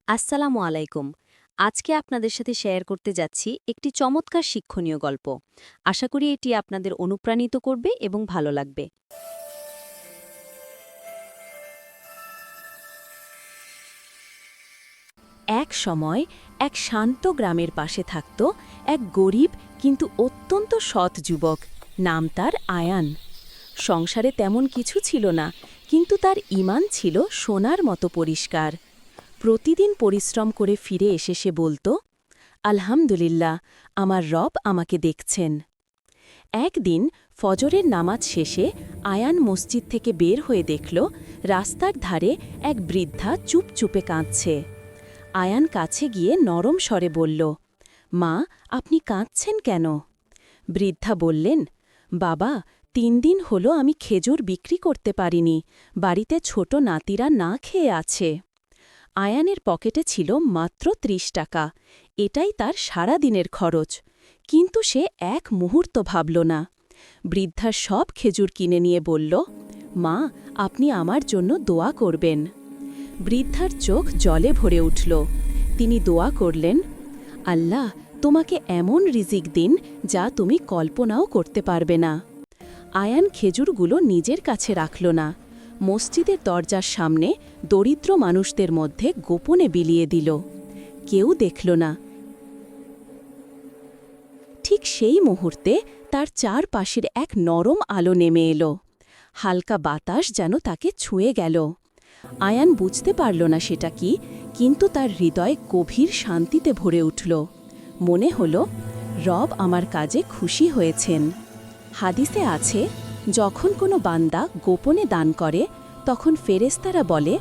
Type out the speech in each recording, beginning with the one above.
আসসালামু আলাইকুম। আজকে আপনাদের সাথে শেয়ার করতে যাচ্ছি একটি চমৎকার শিক্ষণীয় গল্প। আশা করি এটি আপনাদের অনুপ্রাণিত করবে এবং ভালো লাগবে। এক সময় এক শান্ত গ্রামের পাশে থাকত এক গরিব কিন্তু অত্যন্ত সৎ যুবক। নাম তার আয়ান। সংসারে তেমন কিছু ছিল না, কিন্তু তার ঈমান ছিল সোনার মতো পরিষ্কার। প্রতিদিন পরিশ্রম করে ফিরে এসে সে বলত, আলহামদুলিল্লাহ, আমার রব আমাকে দেখছেন। একদিন ফজরের নামাজ শেষে আয়ান মসজিদ থেকে বের হয়ে দেখল রাস্তার ধারে এক বৃদ্ধা চুপচুপে কাঁদছে। আয়ান কাছে গিয়ে নরম স্বরে বলল, মা, আপনি কাঁদছেন কেন? বৃদ্ধা বললেন, বাবা, ৩ দিন হলো আমি খেজুর বিক্রি করতে পারিনি, বাড়িতে ছোট নাতিরা না খেয়ে আছে। আয়ানের পকেটে ছিল মাত্র ৩০ টাকা। এটাই তার সারা দিনের খরচ। কিন্তু সে এক মুহূর্ত ভাবল না। বৃদ্ধা সব খেজুর কিনে নিয়ে বলল, মা, আপনি আমার জন্য দোয়া করবেন। বৃদ্ধার চোখ জলে ভরে উঠল। তিনি দোয়া করলেন, আল্লাহ, তোমাকে এমন রিজিক দিন যা তুমি কল্পনাও করতে পারবে না। আয়ান খেজুরগুলো নিজের কাছে রাখল না, মসজিদের দরজার সামনে দরিদ্র মানুষদের মধ্যে গোপনে বিলিয়ে দিল। কেউ দেখল না। ঠিক সেই মুহূর্তে তার চারপাশের এক নরম আলো নেমে এলো। হালকা বাতাস যেন তাকে ছুঁয়ে গেল। আয়ান বুঝতে পারল না সেটা কি, কিন্তু তার হৃদয় গভীর শান্তিতে ভরে উঠল। মনে হল, রব আমার কাজে খুশি হয়েছেন। হাদিসে আছে, যখন কোনো বান্দা গোপনে দান করে তখন ফেরেশতারা বলে,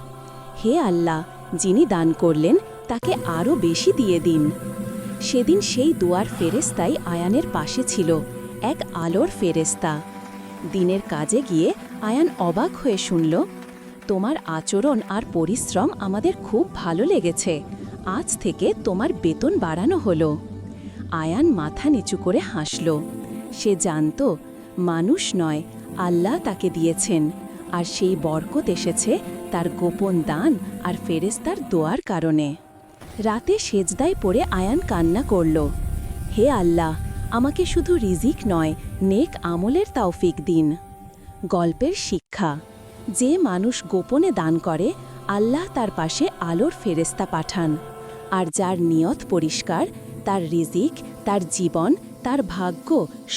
হে আল্লাহ, যিনি দান করলেন তাকে আরও বেশি দিয়ে দিন। সেদিন সেই দুয়ার ফেরেশতাই আয়ানের পাশে ছিল, এক আলোর ফেরেশতা। দিনের কাজে গিয়ে আয়ান অবাক হয়ে শুনল, তোমার আচরণ আর পরিশ্রম আমাদের খুব ভালো লেগেছে, আজ থেকে তোমার বেতন বাড়ানো হলো। আয়ান মাথা নিচু করে হাসল। সে জানত, মানুষ নয়, আল্লাহ তাকে দিয়েছেন, আর সেই বরকত এসেছে তার গোপন দান আর ফেরেশতার দোয়ার কারণে। রাতে সেজদায় পড়ে আয়ান কান্না করল, হে আল্লাহ, আমাকে শুধু রিজিক নয়, নেক আমলের তৌফিক দিন। গল্পের শিক্ষা, যে মানুষ গোপনে দান করে আল্লাহ তার পাশে আলোর ফেরেশতা পাঠান, আর যার নিয়ত পরিষ্কার, তার রিজিক, তার জীবন, তার ভাগ্য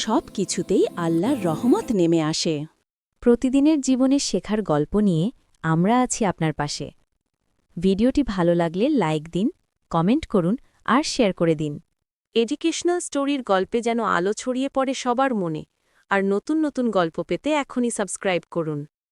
সব কিছুতেই আল্লাহর রহমত নেমে আসে। প্রতিদিনের জীবনে শেখার গল্প নিয়ে আমরা আছি আপনার পাশে। ভিডিওটি ভালো লাগলে লাইক দিন, কমেন্ট করুন আর শেয়ার করে দিন। এডুকেশনাল স্টোরির গল্পে যেন আলো ছড়িয়ে পড়ে সবার মনে। আর নতুন নতুন গল্প পেতে এখনই সাবস্ক্রাইব করুন।